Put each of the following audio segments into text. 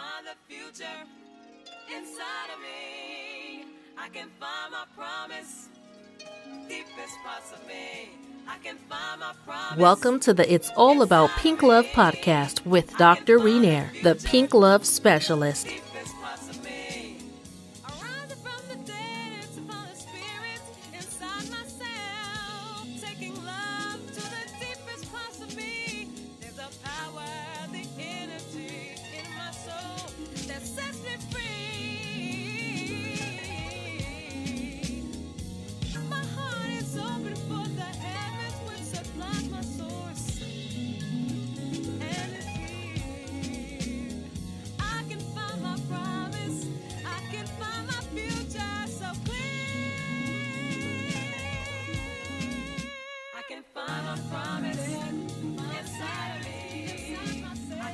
find the future inside of me. I can find my promise, deepest parts of me. I can find my promise. Welcome to the It's All About Pink Love podcast with Dr. Renair, the Pink Love Specialist. Deepest parts of me. Arising from the dead to find the spirit inside myself. Taking love to the deepest parts of me. There's a power, the energy in my soul that sets me free. My heart is open for the heavens which supplies my source. And it's here. I can find my promise. I can find my future so clear. I can find my promise inside of me.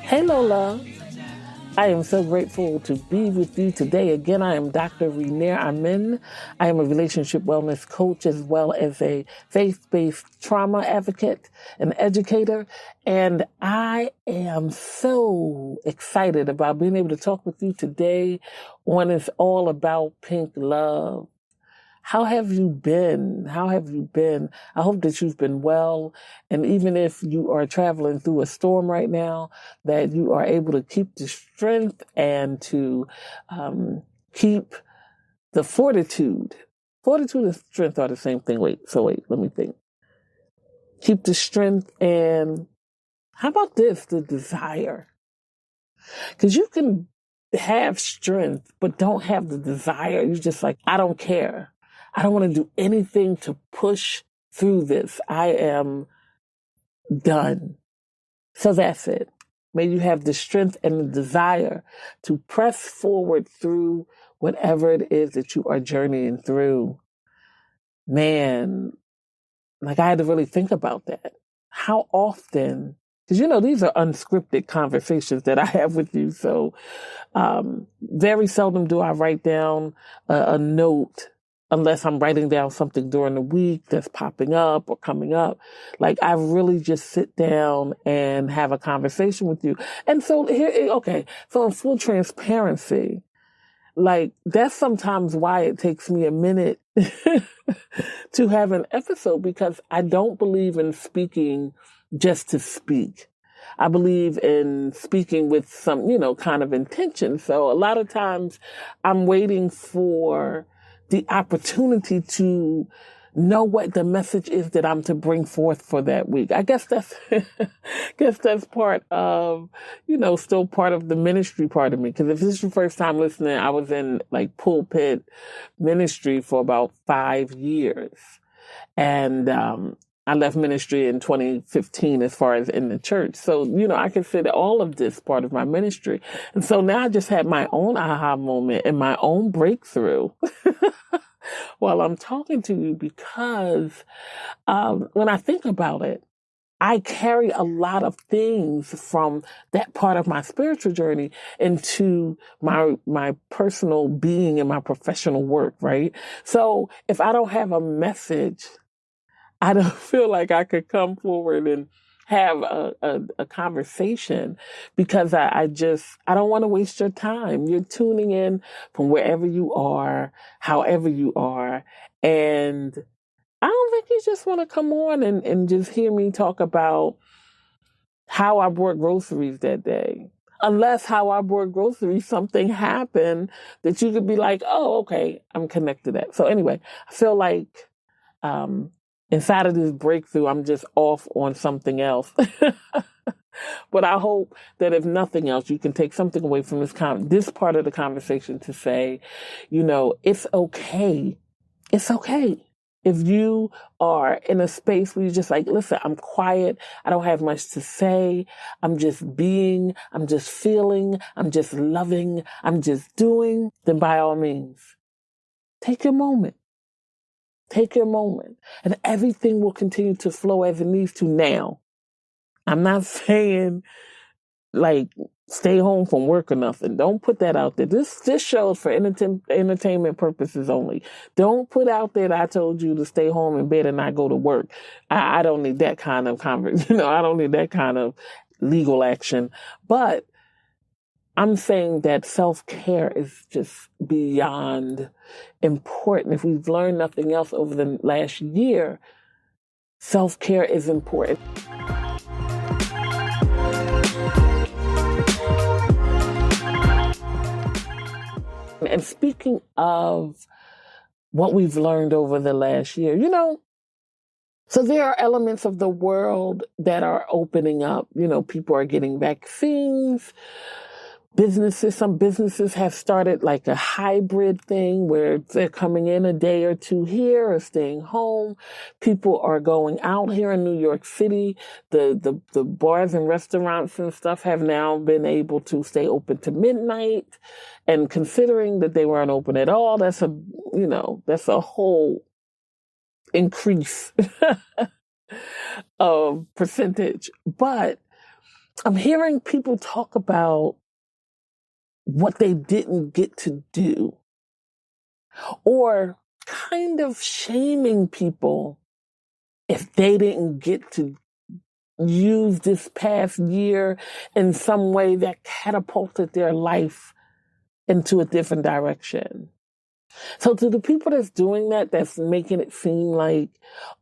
Hey Lola, I am so grateful to be with you today. Again, I am Dr. Renair. I am a relationship wellness coach as well as a faith-based trauma advocate and educator. And I am so excited about being able to talk with you today on It's All About Pink Love. How have you been? How have you been? I hope that you've been well. And even if you are traveling through a storm right now, that you are able to keep the strength and to keep the fortitude. Fortitude and strength are the same thing. Wait, let me think. Keep the strength and how about this? The desire. Because you can have strength, but don't have the desire. You're just like, I don't care. I don't want to do anything to push through this. I am done. So that's it. May you have the strength and the desire to press forward through whatever it is that you are journeying through. Man, like I had to really think about that. How often, because these are unscripted conversations that I have with you. So very seldom do I write down a note unless I'm writing down something during the week that's popping up or coming up. Like I really just sit down and have a conversation with you. And so so in full transparency, like that's sometimes why it takes me a minute to have an episode, because I don't believe in speaking just to speak. I believe in speaking with some, kind of intention. So a lot of times I'm waiting for the opportunity to know what the message is that I'm to bring forth for that week. I guess that's, part of, still part of the ministry part of me. Because if this is your first time listening, I was in like pulpit ministry for about 5 years. And, I left ministry in 2015 as far as in the church. So, I consider all of this part of my ministry. And so now I just had my own aha moment and my own breakthrough while I'm talking to you, because when I think about it, I carry a lot of things from that part of my spiritual journey into my personal being and my professional work, right? So if I don't have a message, I don't feel like I could come forward and have a conversation, because I don't want to waste your time. You're tuning in from wherever you are, however you are. And I don't think you just want to come on and just hear me talk about how I bought groceries that day. Unless how I bought groceries, something happened that you could be like, oh, okay, I'm connected to that. So anyway, I feel like, inside of this breakthrough, I'm just off on something else. But I hope that if nothing else, you can take something away from this part of the conversation to say, it's okay. It's okay. If you are in a space where you're just like, listen, I'm quiet. I don't have much to say. I'm just being, I'm just feeling, I'm just loving, I'm just doing, then by all means, take your moment. Take your moment, and everything will continue to flow as it needs to now. I'm not saying like stay home from work or nothing. Don't put that out there. This show's for entertainment purposes only. Don't put out there that I told you to stay home in bed and not go to work. I don't need that kind of conversation. I don't need that kind of legal action. But I'm saying that self-care is just beyond important. If we've learned nothing else over the last year, self-care is important. And speaking of what we've learned over the last year, so there are elements of the world that are opening up. People are getting vaccines. Some businesses have started like a hybrid thing where they're coming in a day or two here or staying home. People are going out here in New York City. The bars and restaurants and stuff have now been able to stay open to midnight. And considering that they weren't open at all, that's a whole increase of percentage. But I'm hearing people talk about what they didn't get to do, or kind of shaming people if they didn't get to use this past year in some way that catapulted their life into a different direction. So to the people that's doing that, that's making it seem like,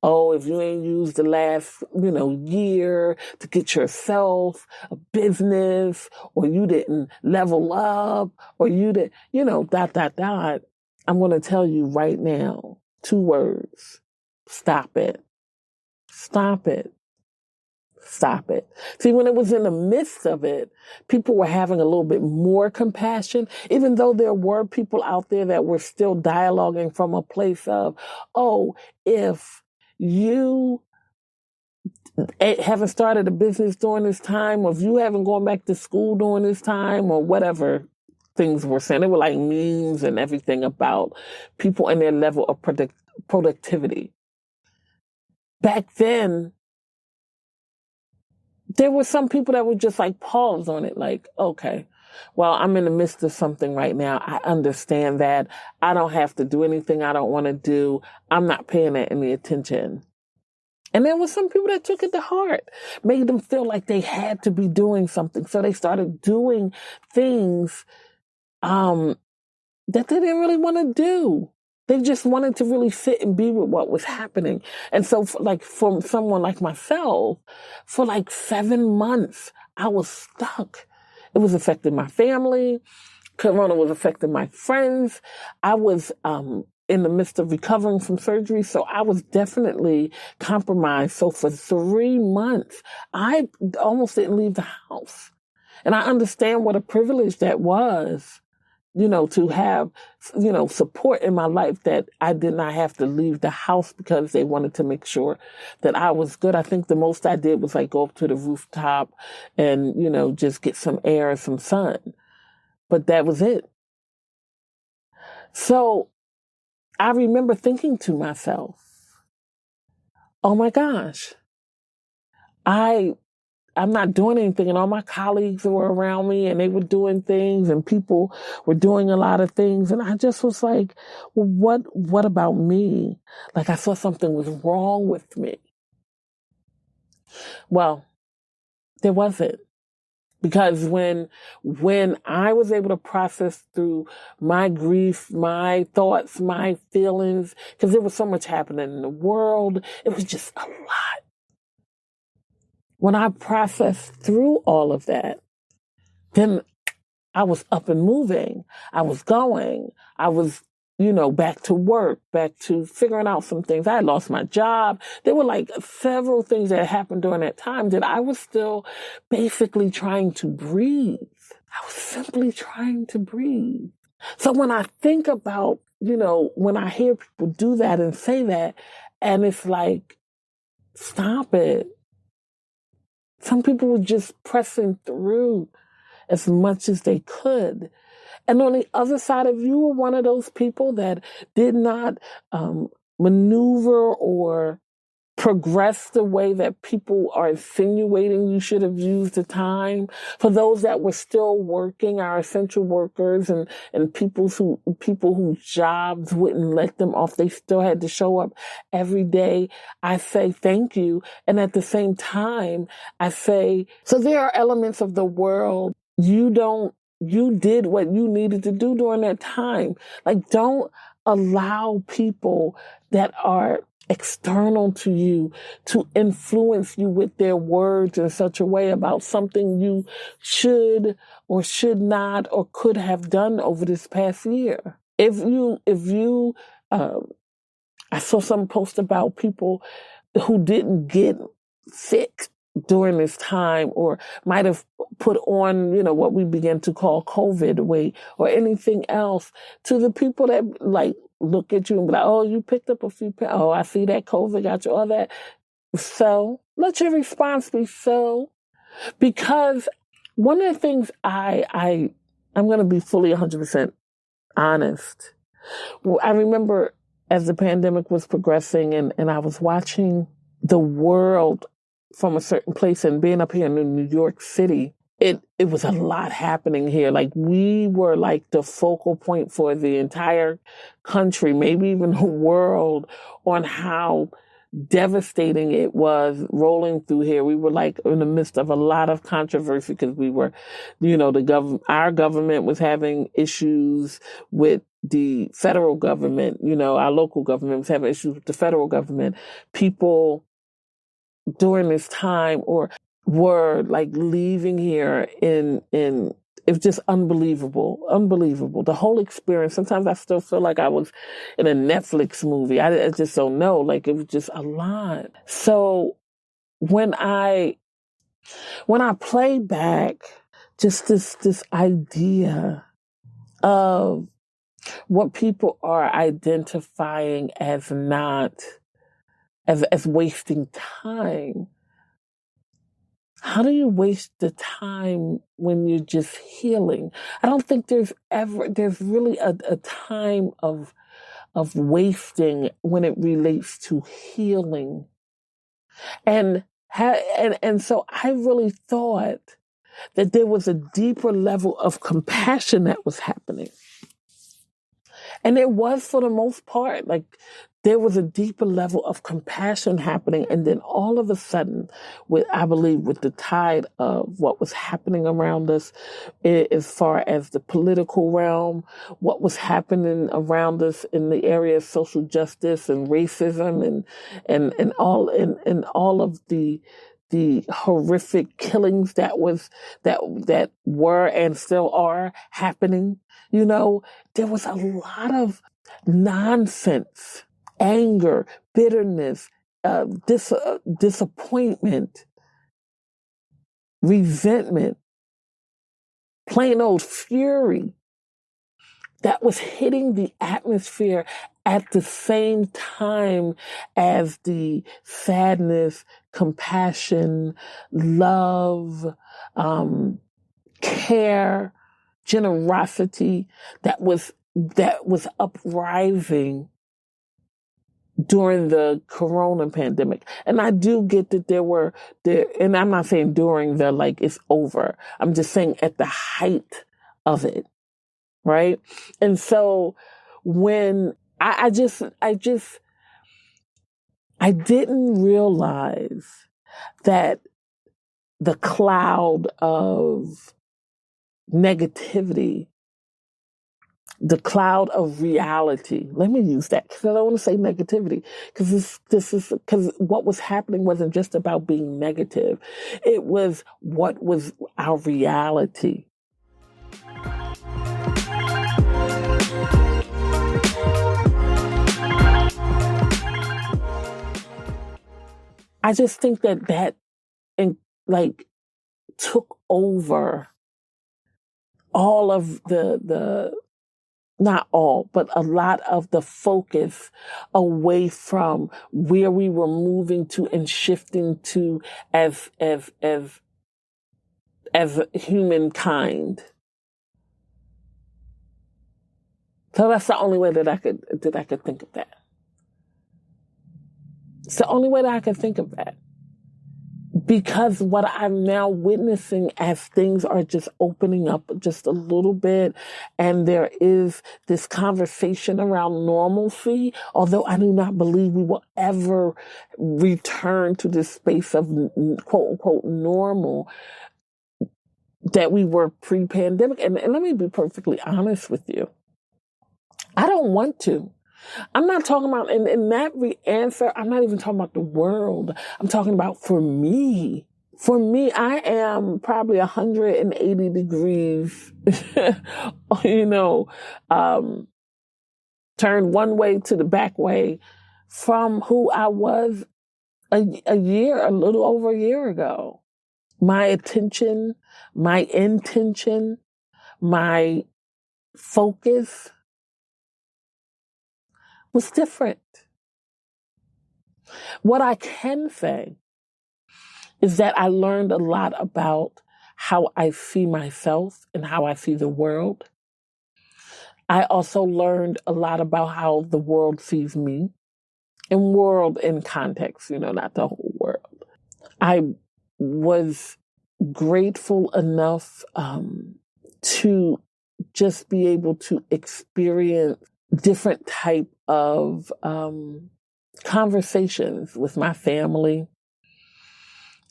oh, if you ain't used the last, year to get yourself a business, or you didn't level up, or you did, I'm going to tell you right now, 2 words. Stop it. Stop it. Stop it. See, when it was in the midst of it, people were having a little bit more compassion, even though there were people out there that were still dialoguing from a place of, oh, if you haven't started a business during this time, or if you haven't gone back to school during this time, or whatever things were saying, they were like memes and everything about people and their level of productivity. Back then, there were some people that would just like pause on it, like, okay, well, I'm in the midst of something right now. I understand that. I don't have to do anything I don't want to do. I'm not paying that any attention. And there were some people that took it to heart, made them feel like they had to be doing something. So they started doing things that they didn't really want to do. They just wanted to really sit and be with what was happening. And so for someone like myself, for 7 months, I was stuck. It was affecting my family. Corona was affecting my friends. I was in the midst of recovering from surgery, so I was definitely compromised. So for 3 months, I almost didn't leave the house. And I understand what a privilege that was, to have, support in my life, that I did not have to leave the house because they wanted to make sure that I was good. I think the most I did was go up to the rooftop and, just get some air and some sun. But that was it. So I remember thinking to myself, oh my gosh, I'm not doing anything, and all my colleagues were around me and they were doing things and people were doing a lot of things. And I just was like, well, what about me? Like I saw something was wrong with me. Well, there wasn't. Because when I was able to process through my grief, my thoughts, my feelings, because there was so much happening in the world, it was just a lot. When I processed through all of that, then I was up and moving. I was going. I was, back to work, back to figuring out some things. I had lost my job. There were several things that happened during that time that I was still basically trying to breathe. I was simply trying to breathe. So when I think about, when I hear people do that and say that, and it's like, stop it. Some people were just pressing through as much as they could. And on the other side of you were one of those people that did not maneuver or progress the way that people are insinuating you should have used the time. For those that were still working, our essential workers and people whose jobs wouldn't let them off, they still had to show up every day. I say thank you. And at the same time, I say, so there are elements of the world you don't you did what you needed to do during that time. Like, don't allow people that are external to you to influence you with their words in such a way about something you should or should not or could have done over this past year. I saw some post about people who didn't get sick during this time or might have put on, what we began to call COVID weight or anything else, to the people that like look at you and be like, oh, you picked up a few pounds. Oh, I see that COVID got you, all that. So let your response be so. Because one of the things I'm going to be fully 100% honest. Well, I remember as the pandemic was progressing and I was watching the world from a certain place and being up here in New York City, it was a lot happening here. Like, we were like the focal point for the entire country, maybe even the world, on how devastating it was rolling through here. We were like in the midst of a lot of controversy because we were, our government was having issues with the federal government, our local government was having issues with the federal government. People during this time were like leaving here in it was just unbelievable. The whole experience. Sometimes I still feel like I was in a Netflix movie. I just don't know. Like, it was just a lot. So when I play back just this idea of what people are identifying as not as wasting time. How do you waste the time when you're just healing? I don't think there's really a time of wasting when it relates to healing. And so I really thought that there was a deeper level of compassion that was happening. And it was, for the most part, like, there was a deeper level of compassion happening. And then all of a sudden, I believe with the tide of what was happening around us, as far as the political realm, what was happening around us in the area of social justice and racism and all of the horrific killings that were and still are happening, there was a lot of nonsense, anger, bitterness, disappointment, resentment, plain old fury that was hitting the atmosphere at the same time as the sadness, compassion, love, care, generosity that was uprising during the corona pandemic. And I do get that and I'm not saying during it's over. I'm just saying at the height of it. Right. And so when I didn't realize that the cloud of negativity, the cloud of reality. Let me use that because I don't want to say negativity, because what was happening wasn't just about being negative. It was what was our reality. I just think that took over all of the not all, but a lot of the focus away from where we were moving to and shifting to as humankind. So that's the only way that I could think of that. It's the only way that I could think of that. Because what I'm now witnessing as things are just opening up just a little bit, and there is this conversation around normalcy, although I do not believe we will ever return to this space of quote unquote normal. that we were pre-pandemic. And let me be perfectly honest with you. I don't want to. I'm not talking about, in that answer, I'm not even talking about the world. I'm talking about for me. For me, I am probably 180 degrees, turned one way to the back way from who I was a little over a year ago. My attention, my intention, my focus was different. What I can say is that I learned a lot about how I see myself and how I see the world. I also learned a lot about how the world sees me, and world in context, not the whole world. I was grateful enough to just be able to experience different type of conversations with my family,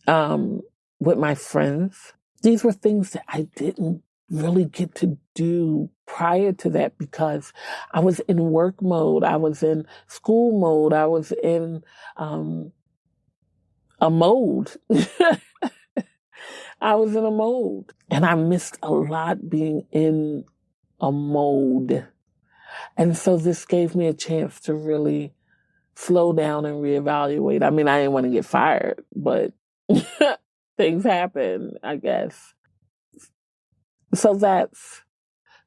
with my friends. These were things that I didn't really get to do prior to that because I was in work mode. I was in school mode. I was in a mode. I was in a mode. And I missed a lot being in a mode. And so this gave me a chance to really slow down and reevaluate. I mean, I didn't want to get fired, but things happen, I guess. So that's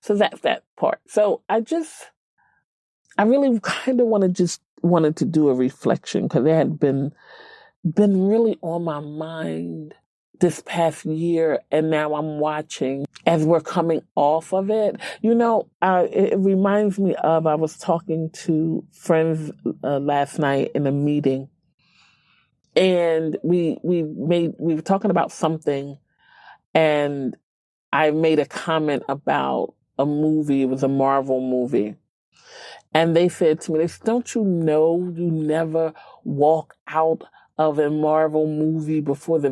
that part. So I really kind of wanted to do a reflection because it had been really on my mind this past year, and now I'm watching as we're coming off of it. It reminds me of, I was talking to friends last night in a meeting, and we were talking about something, and I made a comment about a movie. It was a Marvel movie. And they said to me, don't you know you never walk out of a Marvel movie before the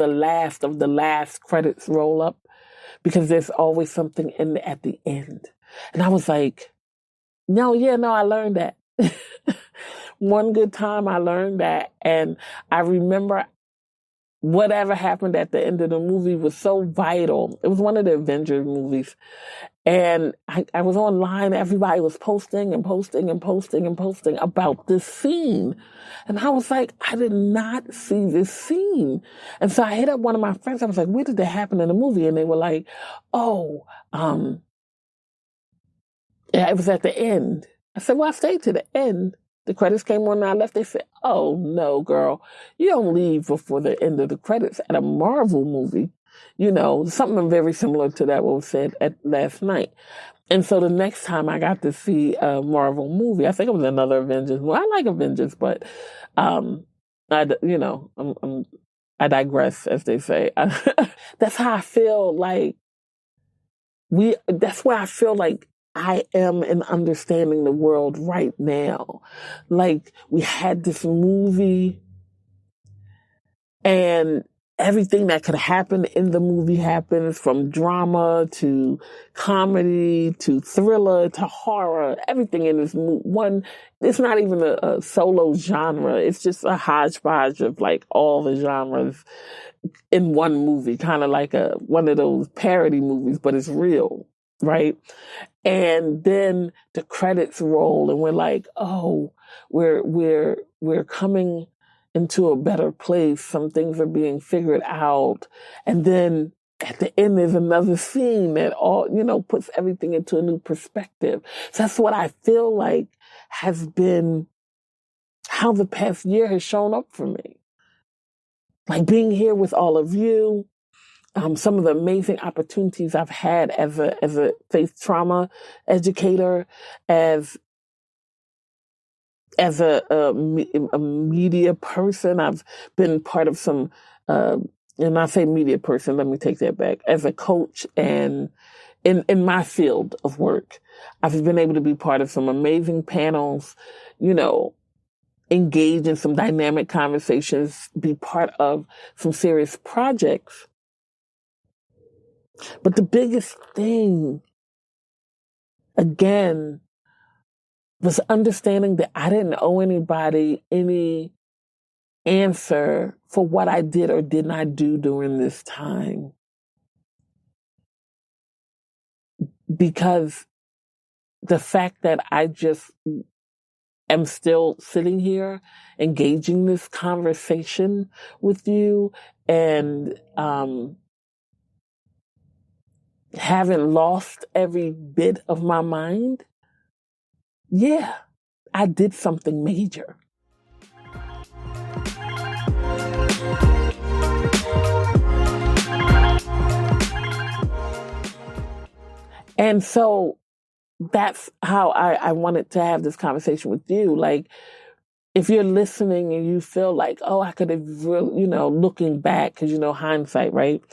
last of the last credits roll up? Because there's always something at the end. And I was like, no, I learned that. One good time I learned that. And I remember whatever happened at the end of the movie was so vital. It was one of the Avengers movies. And I was online. Everybody was posting about this scene. And I was like, I did not see this scene. And so I hit up one of my friends. I was like, where did that happen in the movie? And they were like, yeah, it was at the end. I said, well, I stayed to the end. The credits came on and I left. They said, oh, no, girl, you don't leave before the end of the credits at a Marvel movie. Something very similar to that what was said last night. And so the next time I got to see a Marvel movie, I think it was another Avengers. Well, I like Avengers, but I digress, as they say. That's how I feel like that's where I feel like I am in understanding the world right now. Like, we had this movie, and everything that could happen in the movie happens, from drama to comedy to thriller to horror. Everything in this one, it's not even a solo genre. It's just a hodgepodge of like all the genres in one movie, kind of like one of those parody movies, but it's real, right? And then the credits roll, and we're like, oh, we're coming into a better place. Some things are being figured out. And then at the end, there's another scene that puts everything into a new perspective. So that's what I feel like has been how the past year has shown up for me. Like being here with all of you, some of the amazing opportunities I've had as a faith trauma educator, as a media person. I've been part of some, and I say media person, let me take that back, as a coach and in my field of work. I've been able to be part of some amazing panels, engage in some dynamic conversations, be part of some serious projects. But the biggest thing, again, was understanding that I didn't owe anybody any answer for what I did or did not do during this time. Because the fact that I just am still sitting here engaging this conversation with you and haven't lost every bit of my mind, yeah, I did something major. And so that's how I wanted to have this conversation with you. Like, if you're listening and you feel like, oh, I could have really, looking back, because, hindsight, right?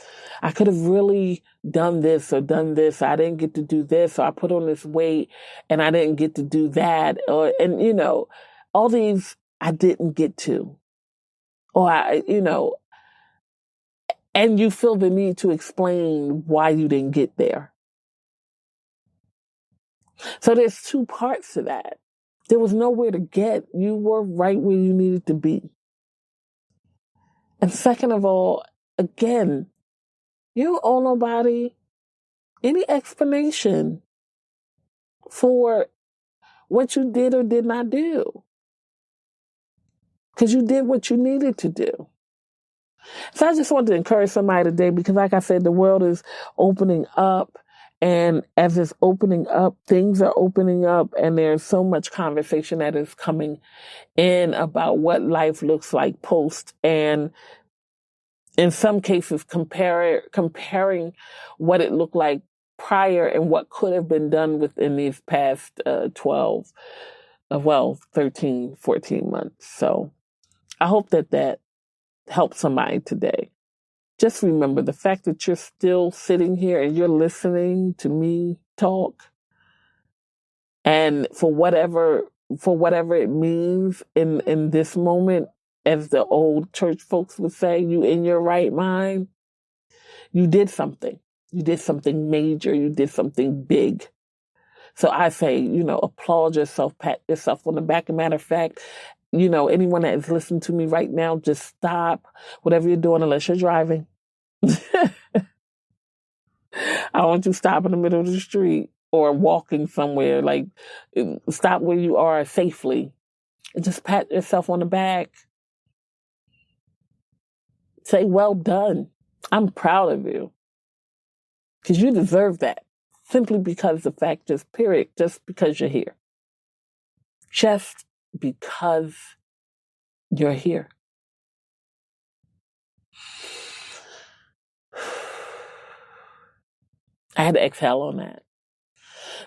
I could have really done this or done this. I didn't get to do this, or I put on this weight and I didn't get to do that. And all these I didn't get to. Or and you feel the need to explain why you didn't get there. So there's two parts to that. There was nowhere to get. You were right where you needed to be. And second of all, again, you don't owe nobody any explanation for what you did or did not do. Because you did what you needed to do. So I just wanted to encourage somebody today because, like I said, the world is opening up. And as it's opening up, things are opening up. And there's so much conversation that is coming in about what life looks like post. And in some cases, comparing what it looked like prior and what could have been done within these past 13, 14 months. So I hope that helps somebody today. Just remember the fact that you're still sitting here and you're listening to me talk, and for whatever it means in this moment, as the old church folks would say, you in your right mind, you did something. You did something major. You did something big. So I say, applaud yourself, pat yourself on the back. As a matter of fact, anyone that is listening to me right now, just stop whatever you're doing, unless you're driving. I want you to stop in the middle of the street or walking somewhere. Like, stop where you are safely and just pat yourself on the back. Say, well done. I'm proud of you. Because you deserve that. Simply because the fact, just period, just because you're here. Just because you're here. I had to exhale on that.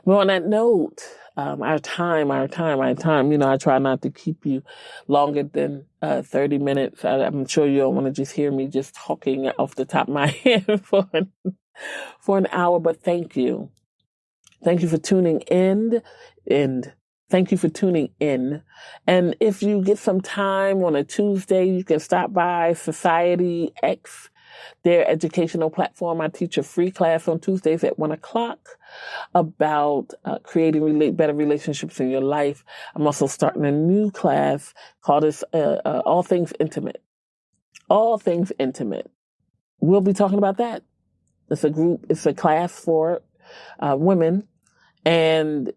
Well, on that note, our time, I try not to keep you longer than 30 minutes. I'm sure you don't want to just hear me just talking off the top of my head for an hour, but thank you. Thank you for tuning in, and thank you for tuning in. And if you get some time on a Tuesday, you can stop by Society X, their educational platform. I teach a free class on Tuesdays at 1:00 about creating better relationships in your life. I'm also starting a new class called All Things Intimate. All Things Intimate. We'll be talking about that. It's a class for women. And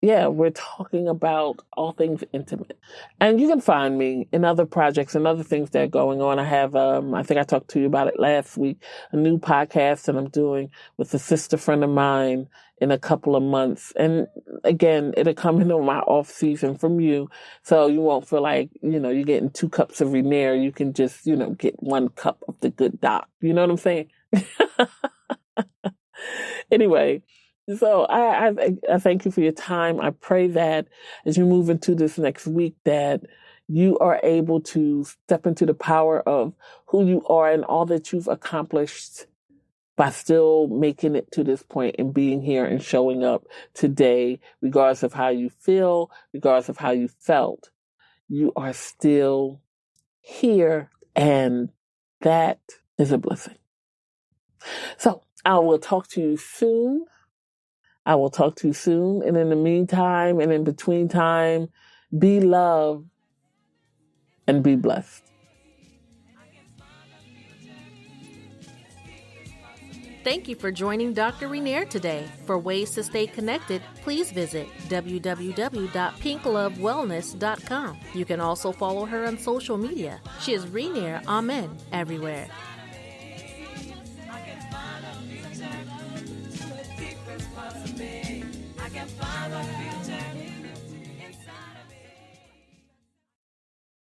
yeah, we're talking about all things intimate. And you can find me in other projects and other things that are going on. I have, I think I talked to you about it last week, a new podcast that I'm doing with a sister friend of mine in a couple of months. And again, it'll come into my off season from you. So you won't feel like, you're getting 2 cups of Renair. You can just, get 1 cup of the good doc. You know what I'm saying? Anyway, so I thank you for your time. I pray that as you move into this next week, that you are able to step into the power of who you are and all that you've accomplished by still making it to this point and being here and showing up today, regardless of how you feel, regardless of how you felt. You are still here, and that is a blessing. So I will talk to you soon. I will talk to you soon. And in the meantime and in between time, be loved and be blessed. Thank you for joining Dr. Renair today. For ways to stay connected, please visit www.pinklovewellness.com. You can also follow her on social media. She is Renair Amen everywhere.